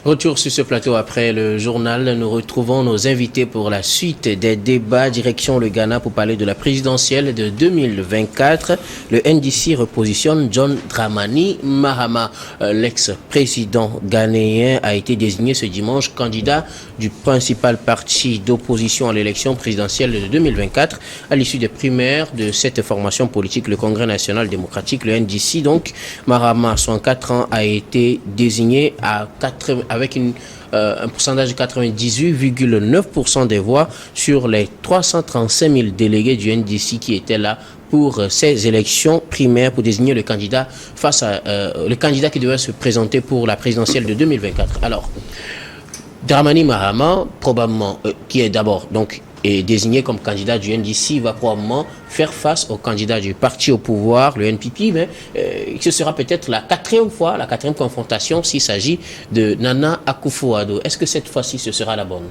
Retour sur ce plateau après le journal. Nous retrouvons nos invités pour la suite des débats. Direction le Ghana pour parler de la présidentielle de 2024. Le NDC repositionne John Dramani Mahama. L'ex-président ghanéen a été désigné ce dimanche candidat du principal parti d'opposition à l'élection présidentielle de 2024. À l'issue des primaires de cette formation politique, le Congrès national démocratique, le NDC, donc, Mahama, 64 ans, a été désigné avec un pourcentage de 98,9% des voix sur les 335 000 délégués du NDC qui étaient là pour ces élections primaires pour désigner le candidat le candidat qui devait se présenter pour la présidentielle de 2024. Alors, Dramani Mahama, probablement, qui est d'abord donc est désigné comme candidat du NDC, va probablement faire face au candidat du parti au pouvoir, le NPP, mais ce sera peut-être la quatrième confrontation s'il s'agit de Nana Akufo-Addo. Est-ce que cette fois-ci, ce sera la bonne?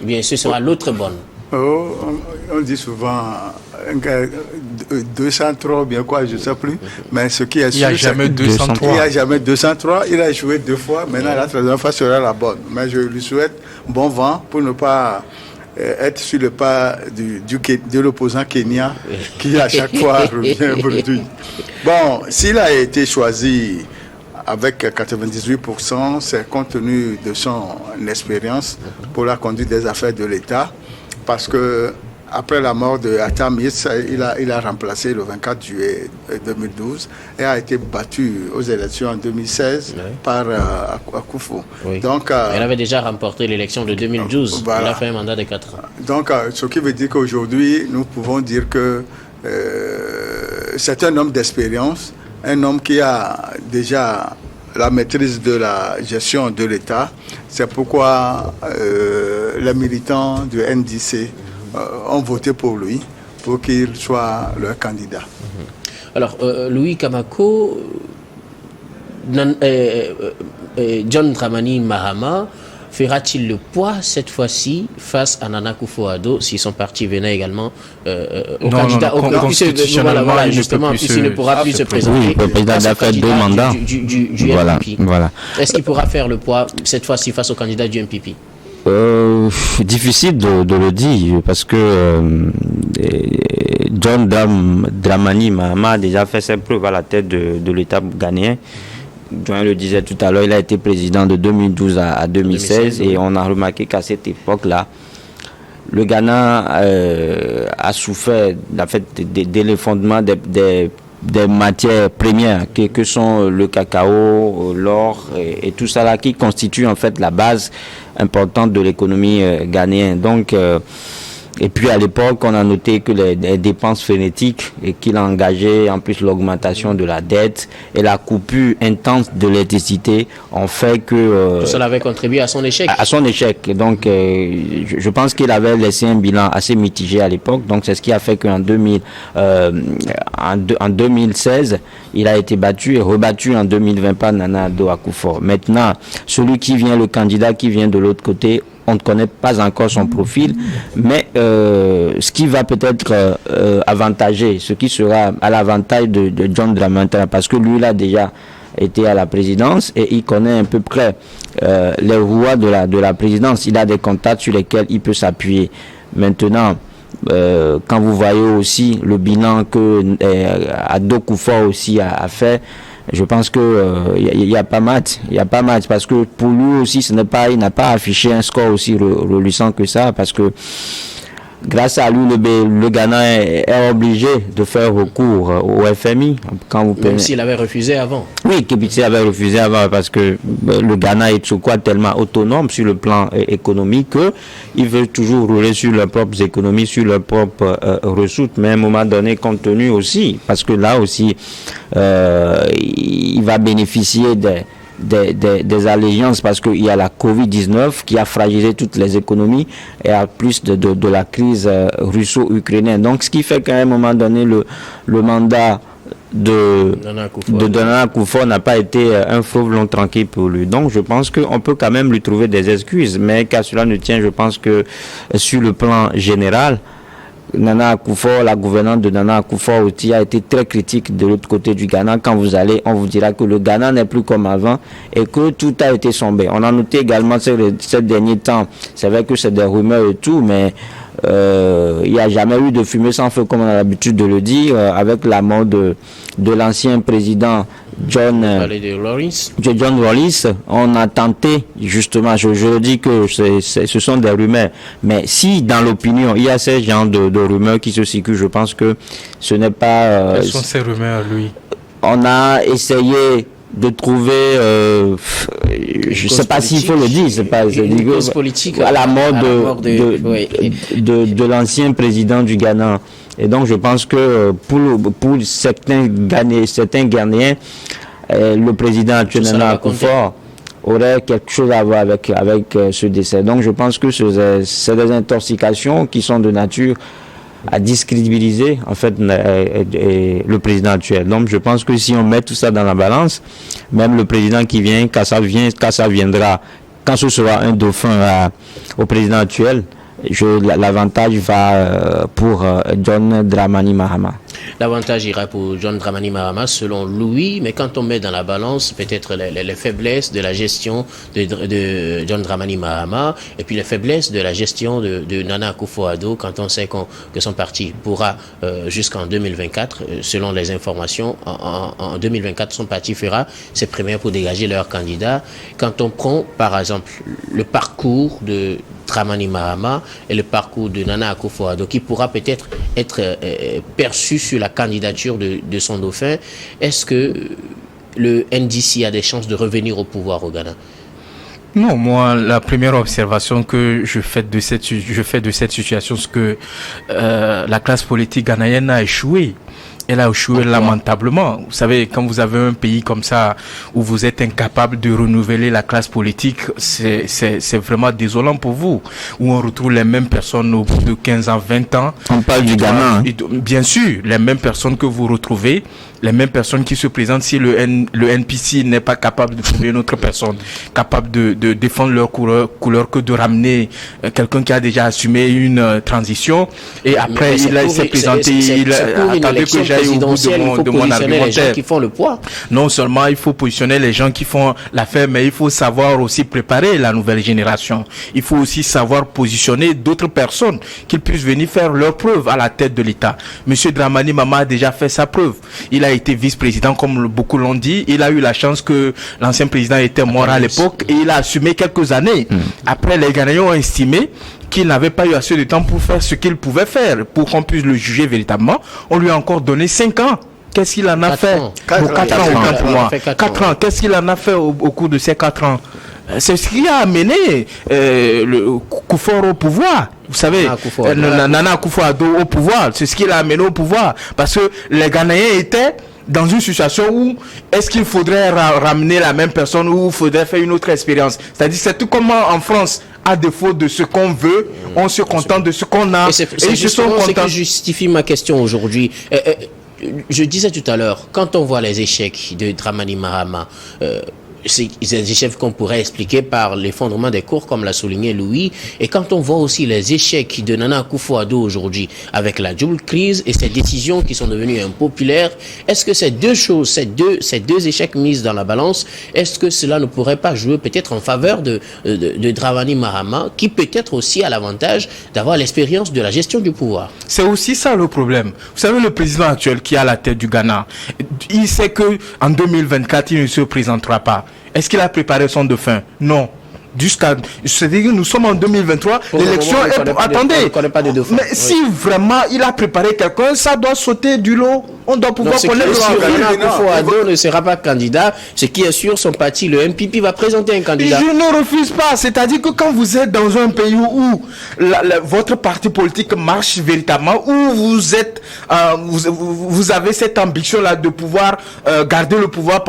Ou bien ce sera l'autre bonne? On dit souvent 203 bien quoi, je ne sais plus, mais ce qui est sûr, il n'y a jamais 203. Il a joué 2 fois, maintenant la troisième fois sera la bonne. Mais je lui souhaite bon vent pour ne pas être sur le pas de l'opposant Kenya qui à chaque fois revient bredouille. Bon, s'il a été choisi avec 98%, c'est compte tenu de son expérience pour la conduite des affaires de l'État, parce que après la mort de Atam, il a remplacé le 24 juillet 2012 et a été battu aux élections en 2016 par Akufo. Oui. Donc, il avait déjà remporté l'élection de 2012. Voilà. Il a fait un mandat de 4 ans. Donc, ce qui veut dire qu'aujourd'hui, nous pouvons dire que c'est un homme d'expérience, un homme qui a déjà la maîtrise de la gestion de l'État. C'est pourquoi les militants du NDC ont voté pour lui, pour qu'il soit leur candidat. Alors, Louis Kamako, John Dramani Mahama fera-t-il le poids cette fois-ci face à Nana Akufo-Addo si son parti venait également au candidat puisqu'il ne pourra plus se présenter? Oui, le président a fait 2 mandats du NPP. Voilà. Est-ce qu'il pourra faire le poids cette fois-ci face au candidat du NPP? Difficile de le dire parce que John Dramani Mahama a déjà fait ses preuves à la tête de l'État ghanéen. Joanne le disait tout à l'heure, il a été président de 2012 à 2016 et on a remarqué qu'à cette époque-là, le Ghana a souffert de l'effondrement des matières premières que sont le cacao, l'or et tout ça là qui constitue en fait la base importante de l'économie ghanéenne. Donc et puis à l'époque, on a noté que les dépenses frénétiques et qu'il a engagé, en plus l'augmentation de la dette et la coupure intense de l'électricité ont fait que... tout cela avait contribué à son échec. À son échec. Donc je pense qu'il avait laissé un bilan assez mitigé à l'époque. Donc c'est ce qui a fait qu'en 2016, il a été battu et rebattu en 2020 par Nana Akufo. Maintenant, le candidat qui vient de l'autre côté, on ne connaît pas encore son profil, mais ce qui va peut-être avantager, ce qui sera à l'avantage de John Dramani, parce que lui, il a déjà été à la présidence et il connaît à peu près les voies de la présidence. Il a des contacts sur lesquels il peut s'appuyer. Maintenant, quand vous voyez aussi le bilan que Addo Kufuor aussi a fait, je pense que il y a pas match parce que pour lui aussi il n'a pas affiché un score aussi reluisant que ça, parce que grâce à lui le Ghana est obligé de faire recours au FMI même s'il avait refusé avant. Oui, qu'il avait refusé avant parce que le Ghana est tellement autonome sur le plan économique que ils veulent toujours rouler sur leurs propres économies, sur leurs propres ressources, mais à un moment donné, compte tenu aussi, parce que là aussi il va bénéficier des allégeances parce qu'il y a la Covid-19 qui a fragilisé toutes les économies et à plus de la crise russo-ukrainienne. Donc ce qui fait qu'à un moment donné le mandat de Nana Akufo n'a pas été un fleuve long tranquille pour lui. Donc je pense qu'on peut quand même lui trouver des excuses, mais qu'à cela ne tient, je pense que sur le plan général, Nana Akufo, la gouvernante de Nana Akufo aussi a été très critique de l'autre côté du Ghana. Quand vous allez, on vous dira que le Ghana n'est plus comme avant et que tout a été sombré. On a noté également ces derniers temps, c'est vrai que c'est des rumeurs et tout, mais il n'y a jamais eu de fumée sans feu, comme on a l'habitude de le dire, avec la mort de l'ancien président John Rawlings. On a tenté, justement, je le dis que ce sont des rumeurs, mais si dans l'opinion, il y a ces genres de rumeurs qui se circulent, je pense que ce n'est pas... Quelles sont ces rumeurs, lui? On a essayé de trouver, je ne sais pas s'il faut le dire, c'est pas une cause politique à la mort de l'ancien président du Ghana. Et donc je pense que pour certains Ghanéens, le président actuel Nana Akufo aurait quelque chose à voir avec ce décès. Donc je pense que c'est des intoxications qui sont de nature à discrédibiliser en fait le président actuel. Donc je pense que si on met tout ça dans la balance, même le président qui vient, quand ça viendra, quand ce sera un dauphin au président actuel, l'avantage va pour John Dramani Mahama. L'avantage ira pour John Dramani Mahama selon Louis, mais quand on met dans la balance peut-être les faiblesses de la gestion de John Dramani Mahama et puis les faiblesses de la gestion de Nana Akufo-Addo, quand on sait que son parti pourra jusqu'en 2024, selon les informations, en 2024 son parti fera ses primaires pour dégager leur candidat. Quand on prend par exemple le parcours de Dramani Mahama et le parcours de Nana Akufo-Addo qui pourra peut-être être perçu sur la candidature de son dauphin, est-ce que le NDC a des chances de revenir au pouvoir au Ghana? Non, moi, la première observation que je fais de cette situation, c'est que la classe politique ghanéenne a échoué. Elle a échoué lamentablement. Vous savez, quand vous avez un pays comme ça, où vous êtes incapable de renouveler la classe politique, c'est vraiment désolant pour vous. Où on retrouve les mêmes personnes au bout de 15 ans, 20 ans. On parle du Ghana. Bien sûr, les mêmes personnes que vous retrouvez, les mêmes personnes qui se présentent si le NPC n'est pas capable de trouver une autre personne, capable de défendre leur couleur que de ramener quelqu'un qui a déjà assumé une transition. Et après, il s'est présenté, attendez que j'aille au bout de mon argumentaire. Les gens qui font le poids. Non seulement il faut positionner les gens qui font l'affaire, mais il faut savoir aussi préparer la nouvelle génération. Il faut aussi savoir positionner d'autres personnes qui puissent venir faire leur preuve à la tête de l'État. Monsieur Dramani Mahama a déjà fait sa preuve. Il a été vice-président, comme beaucoup l'ont dit. Il a eu la chance que l'ancien président était mort à l'époque et il a assumé quelques années. Après, les Ghanéens ont estimé qu'il n'avait pas eu assez de temps pour faire ce qu'il pouvait faire, pour qu'on puisse le juger véritablement. On lui a encore donné 5 ans. Qu'est-ce qu'il en a fait? 4 ans. 4 ans. Qu'est-ce qu'il en a fait au cours de ces 4 ans? C'est ce qui a amené le Kufuor au pouvoir. Vous savez, Nana Akufo-Addo au pouvoir. C'est ce qui l'a amené au pouvoir. Parce que les Ghanéens étaient dans une situation où est-ce qu'il faudrait ramener la même personne ou il faudrait faire une autre expérience. C'est-à-dire, c'est tout comme en France. À défaut de ce qu'on veut, on se contente de ce qu'on a. Et c'est justement ce qui justifie ma question aujourd'hui. Je disais tout à l'heure, quand on voit les échecs de Dramani Mahama, c'est des échecs qu'on pourrait expliquer par l'effondrement des cours, comme l'a souligné Louis. Et quand on voit aussi les échecs de Nana Akufo-Addo aujourd'hui, avec la double crise et ces décisions qui sont devenues impopulaires, est-ce que ces deux choses, ces deux échecs mis dans la balance, est-ce que cela ne pourrait pas jouer peut-être en faveur de Dramani Mahama, qui peut-être aussi a l'avantage d'avoir l'expérience de la gestion du pouvoir? C'est aussi ça le problème. Vous savez, le président actuel qui est à la tête du Ghana, il sait que en 2024, il ne se présentera pas. Est-ce qu'il a préparé son dauphin? Non. C'est-à-dire que nous sommes en 2023, l'élection est... Attendez, mais si vraiment il a préparé quelqu'un, ça doit sauter du lot. On doit pouvoir connaître Nana Akufo-Addo ne sera pas candidat. Ce qui est sûr, son parti, le MPP, va présenter un candidat. Je ne refuse pas. C'est-à-dire que quand vous êtes dans un pays où votre parti politique marche véritablement, où vous êtes, vous avez cette ambition-là de pouvoir garder le pouvoir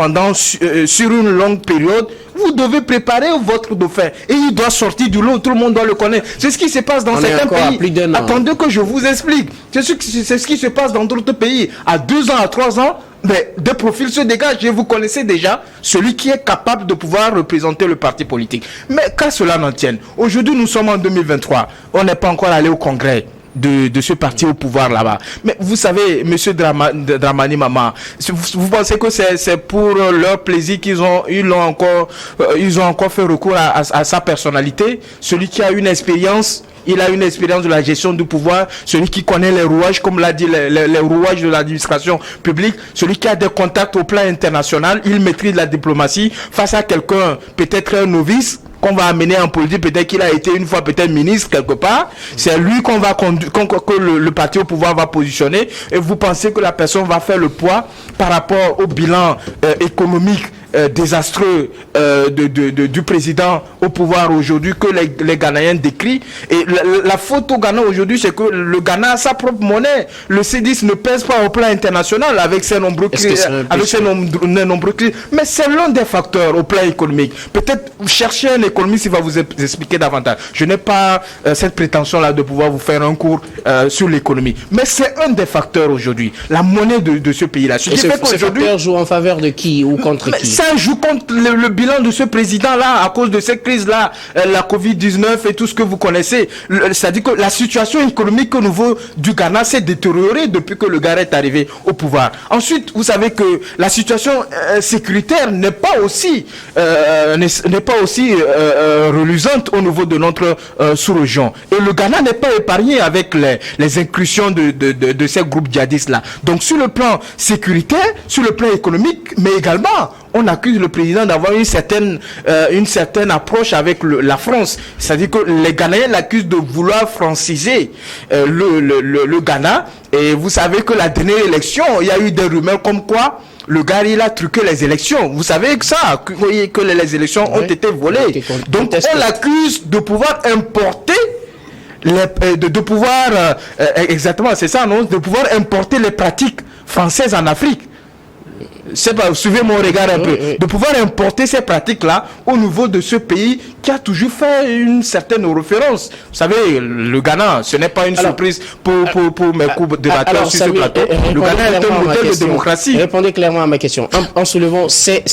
sur une longue période, vous devez préparer votre dauphin. Et il doit sortir du lot, tout le monde doit le connaître. C'est ce qui se passe dans certains pays. Attendez que je vous explique. C'est ce qui se passe dans d'autres pays. À 2 ans, à 3 ans, mais des profils se dégagent et vous connaissez déjà celui qui est capable de pouvoir représenter le parti politique. Mais qu'à cela n'en tienne, aujourd'hui nous sommes en 2023, on n'est pas encore allé au Congrès. de ce parti au pouvoir là-bas. Mais vous savez, monsieur Dramani Mahama, vous pensez que c'est pour leur plaisir qu'ils ont encore fait recours à sa personnalité? Celui qui a une expérience, il a une expérience de la gestion du pouvoir, celui qui connaît les rouages, comme l'a dit, les rouages de l'administration publique, celui qui a des contacts au plan international, il maîtrise la diplomatie face à quelqu'un, peut-être un novice, qu'on va amener en politique, peut-être qu'il a été une fois peut-être ministre quelque part, c'est lui que le parti au pouvoir va positionner, et vous pensez que la personne va faire le poids par rapport au bilan économique désastreux du président au pouvoir aujourd'hui que les Ghanéens décrient. Et la faute au Ghana aujourd'hui, c'est que le Ghana a sa propre monnaie. Le C10 ne pèse pas au plan international avec ses nombreux crises. Mais c'est l'un des facteurs au plan économique. Peut-être chercher un économiste, il va vous expliquer davantage. Je n'ai pas cette prétention-là de pouvoir vous faire un cours sur l'économie. Mais c'est un des facteurs aujourd'hui. La monnaie de ce pays-là. Ce facteur joue en faveur de qui ou contre qui? Ça joue contre le bilan de ce président-là à cause de cette crise-là, la Covid-19 et tout ce que vous connaissez. C'est-à-dire que la situation économique au niveau du Ghana s'est détériorée depuis que le Ghana est arrivé au pouvoir. Ensuite, vous savez que la situation sécuritaire n'est pas aussi reluisante au niveau de notre sous-région. Et le Ghana n'est pas épargné avec les incursions de ces groupes djihadistes-là. Donc sur le plan sécuritaire, sur le plan économique, mais également, on accuse le président d'avoir une certaine approche avec la France. C'est-à-dire que les Ghanéens l'accusent de vouloir franciser le Ghana. Et vous savez que la dernière élection, il y a eu des rumeurs comme quoi le gars, il a truqué les élections. Vous savez que les élections ont été volées. Donc on l'accuse de pouvoir importer exactement, c'est ça, non? De pouvoir importer les pratiques françaises en Afrique. C'est pas, suivez mon regard un peu, de pouvoir importer ces pratiques-là au niveau de ce pays qui a toujours fait une certaine référence. Vous savez, le Ghana, ce n'est pas une surprise pour mes co-débatteurs sur ce plateau. Le Ghana est un modèle de démocratie. Répondez clairement à ma question. En soulevant ces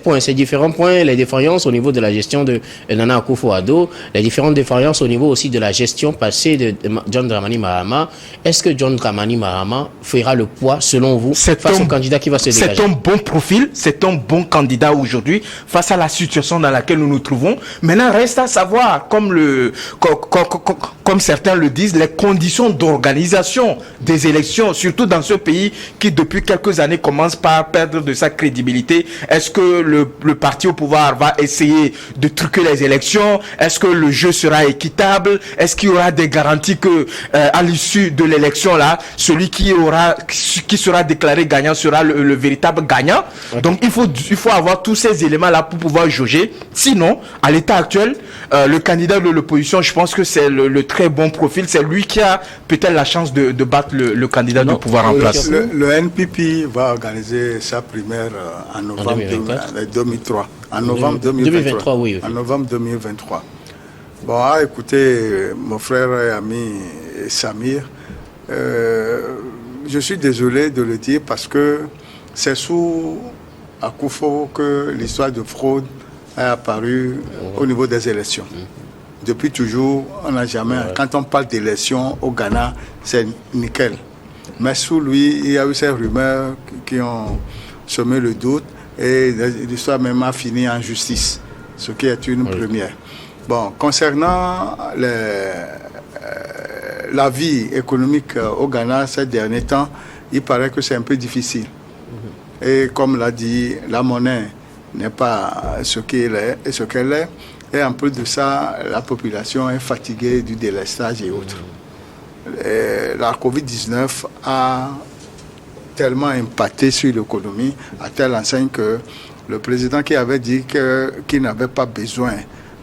points, ces différents points, les défaillances au niveau de la gestion de Nana Akufo-Addo, les différentes défaillances au niveau aussi de la gestion passée de John Dramani Mahama, est-ce que John Dramani Mahama fera le poids, selon vous, face au candidat qui va se dégager? C'est un bon profil, c'est un bon candidat aujourd'hui face à la situation dans laquelle nous nous trouvons. Maintenant, reste à savoir, comme certains le disent, les conditions d'organisation des élections, surtout dans ce pays qui depuis quelques années commence par perdre de sa crédibilité. Est-ce que le parti au pouvoir va essayer de truquer les élections? Est-ce que le jeu sera équitable? Est-ce qu'il y aura des garanties que à l'issue de l'élection là, celui qui sera déclaré gagnant sera le véritable gagnant? Donc il faut avoir tous ces éléments là pour pouvoir jauger. Sinon, à l'état actuel, le candidat de l'opposition, je pense que c'est le très bon profil. C'est lui qui a peut-être la chance de battre le candidat du pouvoir en place. Le NPP va organiser sa primaire en novembre 2023. En novembre 2023. Oui. En novembre 2023. Bon, écoutez, mon frère et ami Samir, je suis désolé de le dire parce que c'est sous Akufo que l'histoire de fraude est apparue au niveau des élections. Depuis toujours, on n'a jamais... Quand on parle d'élections au Ghana, c'est nickel. Mais sous lui, il y a eu ces rumeurs qui ont semé le doute et l'histoire même a fini en justice, ce qui est une première. Bon, concernant la vie économique au Ghana ces derniers temps, il paraît que c'est un peu difficile. Et comme l'a dit, la monnaie n'est pas ce qu'elle est. Et en plus de ça, la population est fatiguée du délestage et autres. Et la Covid-19 a tellement impacté sur l'économie, à telle enseigne que le président qui avait dit qu'il n'avait pas besoin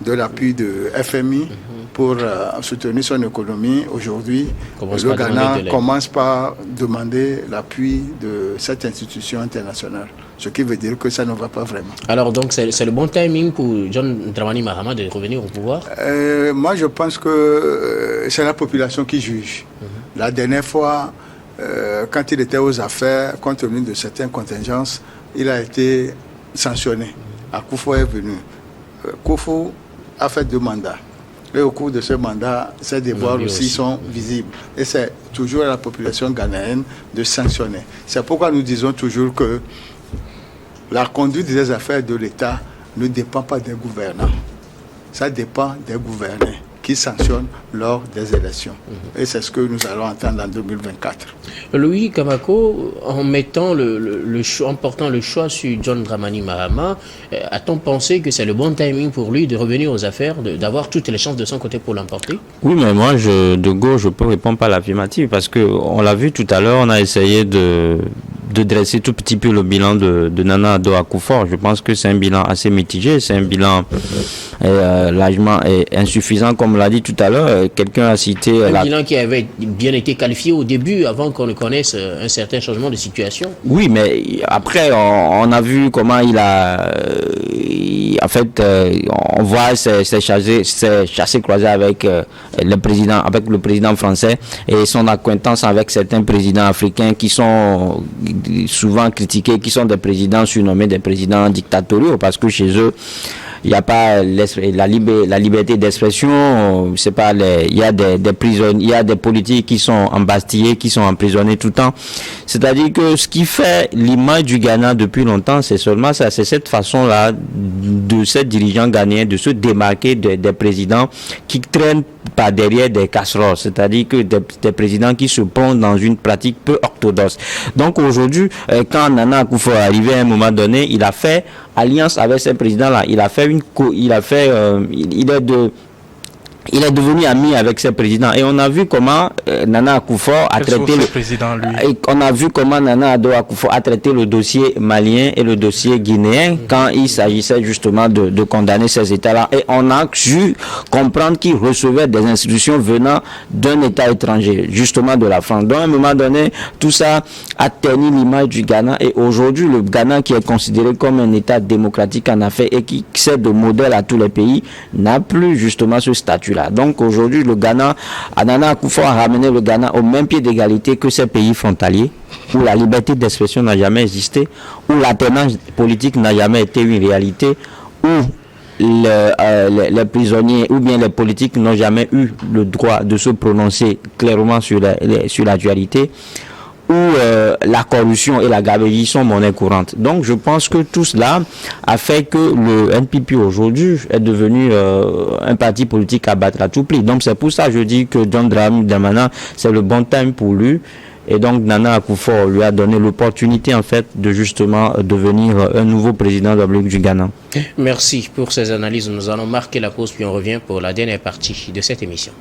de l'appui de FMI pour soutenir son économie, aujourd'hui, le Ghana commence par demander l'appui de cette institution internationale. Ce qui veut dire que ça ne va pas vraiment. Alors donc c'est le bon timing pour John Dramani Mahama de revenir au pouvoir? Moi je pense que c'est la population qui juge. La dernière fois, quand il était aux affaires, compte tenu de certaines contingences, il a été sanctionné. Akufo est venu. Akufo a fait 2 mandats. Et au cours de ce mandat, ces déboires aussi sont visibles. Et c'est toujours à la population ghanéenne de sanctionner. C'est pourquoi nous disons toujours que la conduite des affaires de l'État ne dépend pas des gouvernants. Ça dépend des gouvernés qui sanctionnent lors des élections. Et c'est ce que nous allons entendre en 2024. Louis Kamako, en mettant en portant le choix sur John Dramani Mahama, a-t-on pensé que c'est le bon timing pour lui de revenir aux affaires, d'avoir toutes les chances de son côté pour l'emporter? Oui, mais moi, de gauche, je peux répondre par l'affirmative parce qu'on l'a vu tout à l'heure, on a essayé de dresser tout petit peu le bilan de Nana Addo Akufo. Je pense que c'est un bilan assez mitigé, c'est un bilan largement insuffisant, comme l'a dit tout à l'heure. Quelqu'un a cité... Un bilan qui avait bien été qualifié au début, avant qu'on ne connaisse un certain changement de situation. Oui, mais après, on a vu comment il a... en fait, on voit ces chassés croisés avec le président français et son acquaintance avec certains présidents africains qui sont souvent critiqués, qui sont des présidents surnommés des présidents dictatoriaux, parce que chez eux, il n'y a pas la liberté d'expression. C'est pas il y a des prisonniers, il y a des politiques qui sont embastillés, qui sont emprisonnés tout le temps. C'est-à-dire que ce qui fait l'image du Ghana depuis longtemps, c'est seulement ça, c'est cette façon-là de ces dirigeants ghanéens de se démarquer des présidents qui traînent par derrière des casseroles, c'est-à-dire que des présidents qui se plongent dans une pratique peu orthodoxe. Donc aujourd'hui, quand Nana Akufo est arrivé à un moment donné, il a fait alliance avec ces présidents-là. Il est devenu ami avec ses présidents et on a vu comment Nana Akufo a traité le dossier malien et le dossier guinéen quand il s'agissait justement de condamner ces États-là, et on a su comprendre qu'il recevait des institutions venant d'un État étranger, justement de la France. Donc à un moment donné, tout ça a terni l'image du Ghana, et aujourd'hui le Ghana, qui est considéré comme un État démocratique en Afrique et qui sert de modèle à tous les pays, n'a plus justement ce statut-là. Donc aujourd'hui, le Ghana, Nana Akufo a ramené le Ghana au même pied d'égalité que ces pays frontaliers, où la liberté d'expression n'a jamais existé, où l'alternance politique n'a jamais été une réalité, où les prisonniers ou bien les politiques n'ont jamais eu le droit de se prononcer clairement sur la dualité, où la corruption et la gabegie sont monnaie courante. Donc je pense que tout cela a fait que le NPP aujourd'hui est devenu un parti politique à battre à tout prix. Donc c'est pour ça que je dis que John Dramani Mahama, c'est le bon time pour lui. Et donc Nana Akufo lui a donné l'opportunité en fait de justement devenir un nouveau président de la République du Ghana. Merci pour ces analyses. Nous allons marquer la pause puis on revient pour la dernière partie de cette émission.